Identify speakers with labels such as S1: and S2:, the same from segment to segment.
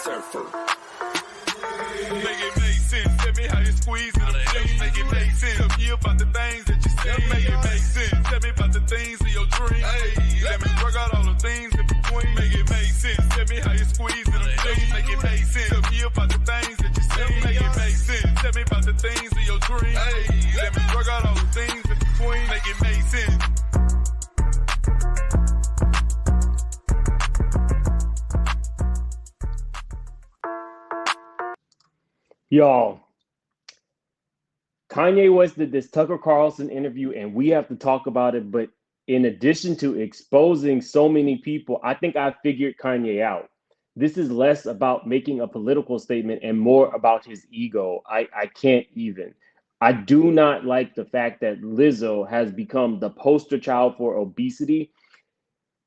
S1: Make it make sense. Tell me how you squeeze it. Make it make sense. Tell me about the things that you say. Make it make sense. Tell me about the things of your dreams. Hey, let me work out all the things in between. Make it make sense. Tell me how you squeeze it. Make it make sense. Tell me about the things that you say. Make it make sense. Tell me about the things of your dreams. Hey, let me work out all the things in between. Make it make sense.
S2: Y'all, Kanye West did this Tucker Carlson interview, and we have to talk about it. But in addition to exposing so many people, I think I figured Kanye out. This is less about making a political statement and more about his ego. I can't even. I do not like the fact that Lizzo has become the poster child for obesity.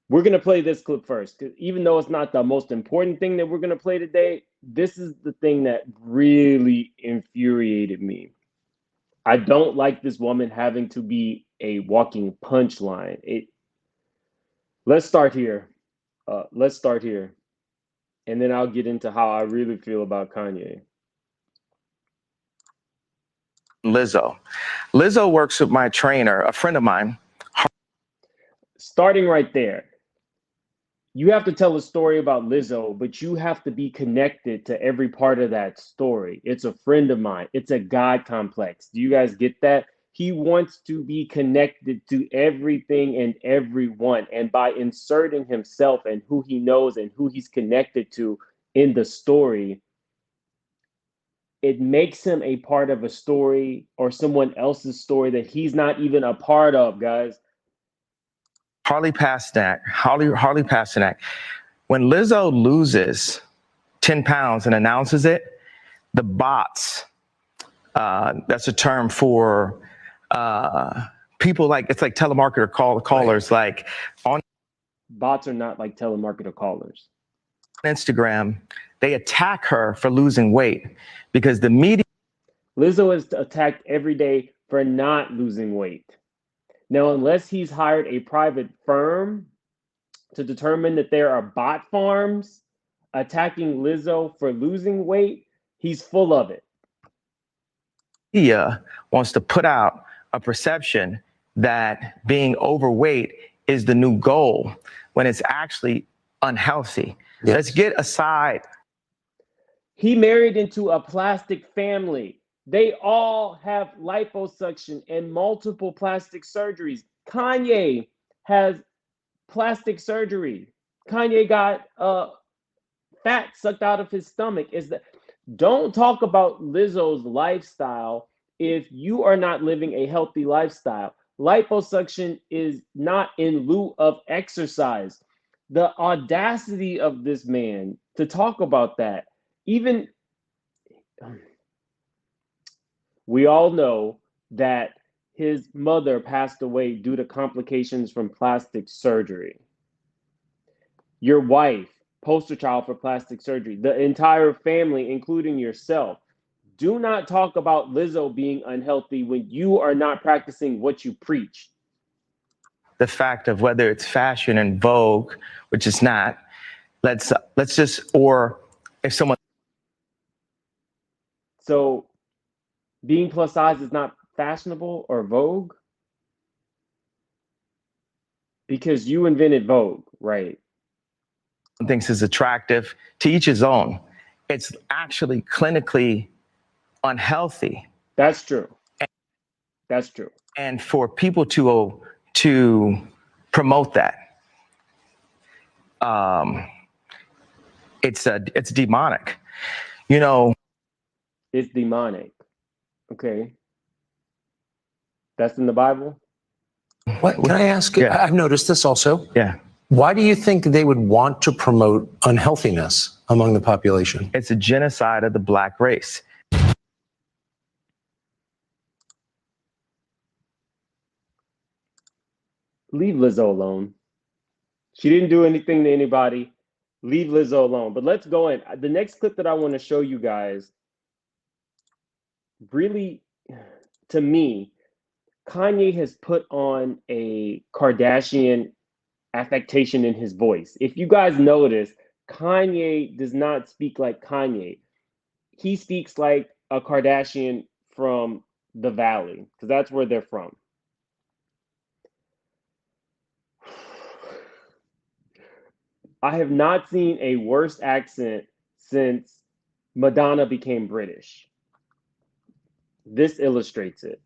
S2: We're going to play this clip first, because even though it's not the most important thing that we're going to play today, this is the thing that really infuriated me. I don't like this woman having to be a walking punchline. Let's start here. And then I'll get into how I really feel about Kanye.
S3: Lizzo works with my trainer, a friend of mine.
S2: Starting right there. You have to tell a story about Lizzo, but you have to be connected to every part of that story. It's a friend of mine. It's a God complex. Do you guys get that? He wants to be connected to everything and everyone. And by inserting himself and who he knows and who he's connected to in the story, it makes him a part of a story or someone else's story that he's not even a part of, guys.
S3: Harley Pasternak. When Lizzo loses 10 pounds and announces it, the bots, that's a term for people like, it's like telemarketer callers, like on
S2: bots are not like telemarketer callers.
S3: Instagram, they attack her for losing weight because the media.
S2: Lizzo is attacked every day for not losing weight. Now, unless he's hired a private firm to determine that there are bot farms attacking Lizzo for losing weight, he's full of it.
S3: Media wants to put out a perception that being overweight is the new goal when it's actually unhealthy. Yes. Let's get aside.
S2: He married into a plastic family. They all have liposuction and multiple plastic surgeries. Kanye has plastic surgery. Kanye got fat sucked out of his stomach. Don't talk about Lizzo's lifestyle if you are not living a healthy lifestyle. Liposuction is not in lieu of exercise. The audacity of this man to talk about that, even. We all know that his mother passed away due to complications from plastic surgery. Your wife, poster child for plastic surgery. The entire family, including yourself. Do not talk about Lizzo being unhealthy when you are not practicing what you preach.
S3: The fact of whether it's fashion and vogue, which is not, let's just, or if someone.
S2: So being plus size is not fashionable or vogue? Because you invented Vogue, right?
S3: Thinks is attractive, to each his own. It's actually clinically unhealthy.
S2: That's true. That's true.
S3: And for people to promote that, it's demonic. You know,
S2: it's demonic. Okay. That's in the Bible?
S4: What can I ask?
S3: Yeah.
S4: I've noticed this also.
S3: Yeah.
S4: Why do you think they would want to promote unhealthiness among the population?
S3: It's a genocide of the Black race.
S2: Leave Lizzo alone. She didn't do anything to anybody. Leave Lizzo alone. But let's go in. The next clip that I want to show you guys, really, to me, Kanye has put on a Kardashian affectation in his voice. If you guys notice, Kanye does not speak like Kanye. He speaks like a Kardashian from the Valley, because that's where they're from. I have not seen a worse accent since Madonna became British. This illustrates it.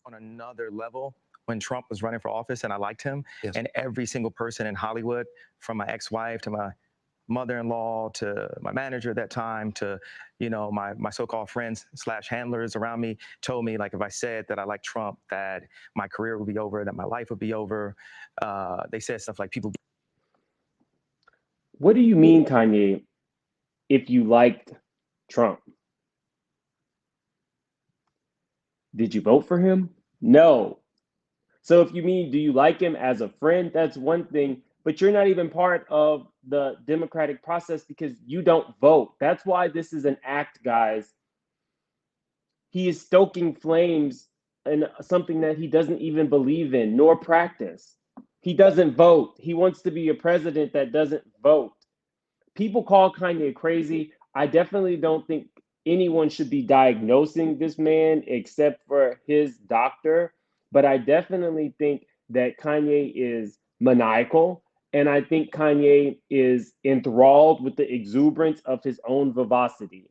S3: On another level when Trump was running for office and I liked him.
S4: Yes.
S3: And every single person in Hollywood, from my ex-wife to my mother-in-law to my manager at that time to, you know, my so-called friends / handlers around me, told me, like, if I said that I like Trump, that my career would be over, that my life would be over. They said stuff like people.
S2: What do you mean, Kanye, if you liked Trump? Did you vote for him? No. So if you mean, do you like him as a friend? That's one thing, but you're not even part of the democratic process because you don't vote. That's why this is an act, guys. He is stoking flames in something that he doesn't even believe in nor practice. He doesn't vote. He wants to be a president that doesn't vote. People call Kanye crazy. I definitely don't think anyone should be diagnosing this man except for his doctor. But I definitely think that Kanye is maniacal. And I think Kanye is enthralled with the exuberance of his own vivacity.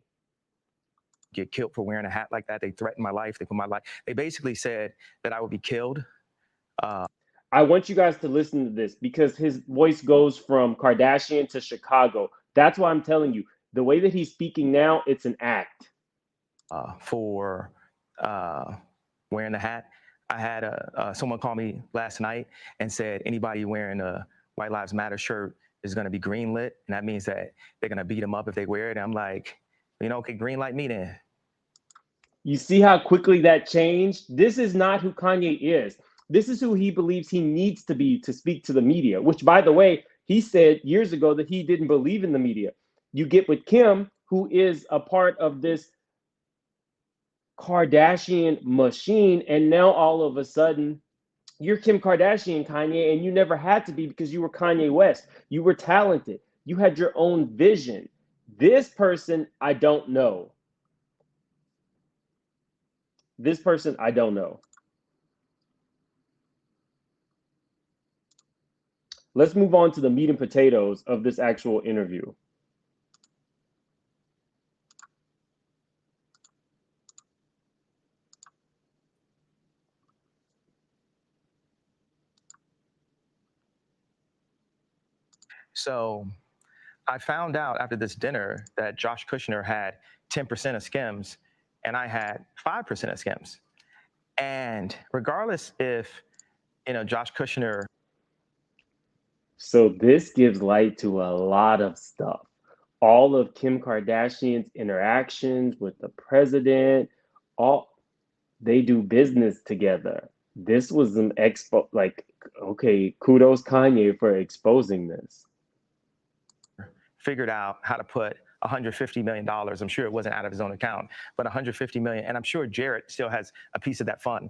S3: Get killed for wearing a hat like that. They threatened my life. They put my life. They basically said that I would be killed.
S2: I want you guys to listen to this because his voice goes from Kardashian to Chicago. That's why I'm telling you, the way that he's speaking now, it's an act.
S3: For wearing the hat. I had someone call me last night and said anybody wearing a White Lives Matter shirt is going to be greenlit, and that means that they're going to beat them up if they wear it. And I'm like, you know, okay, green light me then.
S2: You see how quickly that changed? This is not who Kanye is. This is who he believes he needs to be to speak to the media, which, by the way, he said years ago that he didn't believe in the media. You get with Kim, who is a part of this Kardashian machine, and now all of a sudden, you're Kim Kardashian, Kanye, and you never had to be because you were Kanye West. You were talented. You had your own vision. This person, I don't know. This person, I don't know. Let's move on to the meat and potatoes of this actual interview.
S3: So I found out after this dinner that Josh Kushner had 10% of Skims and I had 5% of Skims. And regardless if, you know, Josh Kushner.
S2: So this gives light to a lot of stuff. All of Kim Kardashian's interactions with the president, they do business together. This was an okay, kudos Kanye for exposing this.
S3: Figured out how to put $150 million. I'm sure it wasn't out of his own account, but $150 million. And I'm sure Jared still has a piece of that fund.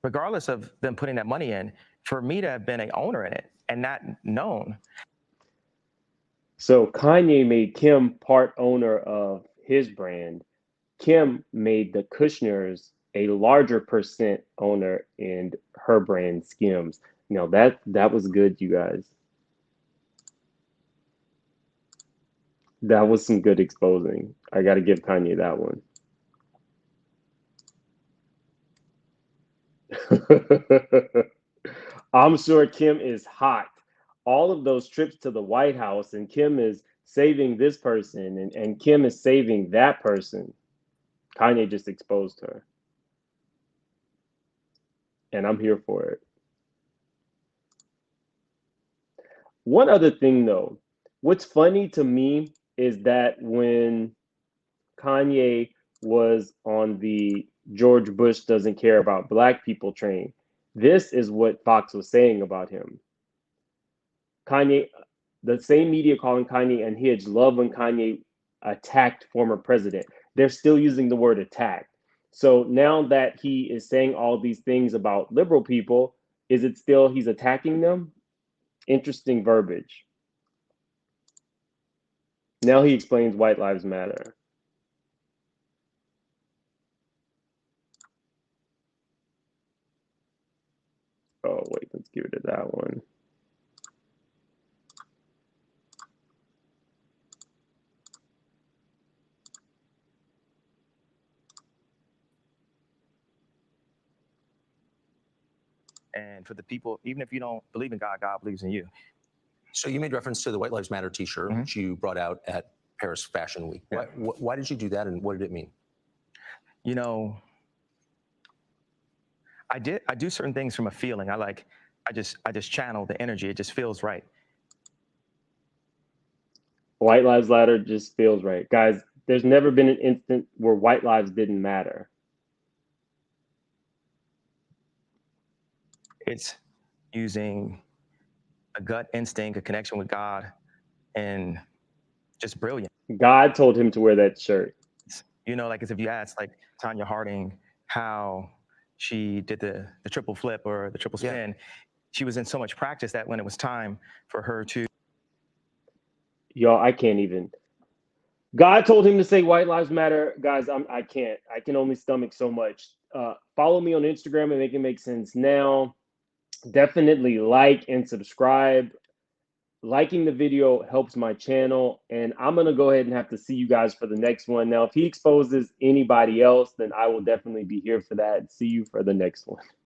S3: Regardless of them putting that money in, for me to have been an owner in it and not known.
S2: So Kanye made Kim part owner of his brand. Kim made the Kushners a larger percent owner in her brand Skims. You know, that was good, you guys. That was some good exposing. I got to give Kanye that one. I'm sure Kim is hot. All of those trips to the White House, and Kim is saving this person, and Kim is saving that person. Kanye just exposed her. And I'm here for it. One other thing, though, what's funny to me is that when Kanye was on the George Bush doesn't care about black people train, This is what Fox was saying about him. Kanye, the same media calling Kanye unhinged, love when Kanye attacked former president. They're still using the word attack. So now that he is saying all these things about liberal people, is it still he's attacking them? Interesting verbiage. Now he explains White Lives Matter. Oh, wait, let's give it to that one.
S3: And for the people, even if you don't believe in God, God believes in you.
S4: So you made reference to the White Lives Matter T-shirt, which you brought out at Paris Fashion Week.
S3: Yeah.
S4: Why did you do that, and what did it mean?
S3: You know, I do certain things from a feeling. I just channel the energy. It just feels right.
S2: White Lives Matter just feels right. Guys, there's never been an instant where white lives didn't matter.
S3: It's using a gut instinct, a connection with God, and just brilliant.
S2: God told him to wear that shirt.
S3: You know, like as if you asked like Tanya Harding how she did the triple flip or the triple spin, she was in so much practice that when it was time for her to.
S2: Y'all, I can't even. God told him to say White Lives Matter. Guys, I can't. I can only stomach so much. Follow me on Instagram and Make It Make Sense Now. Definitely like and subscribe. Liking the video helps my channel, and I'm going to go ahead and have to see you guys for the next one. Now, if he exposes anybody else, then I will definitely be here for that. See you for the next one.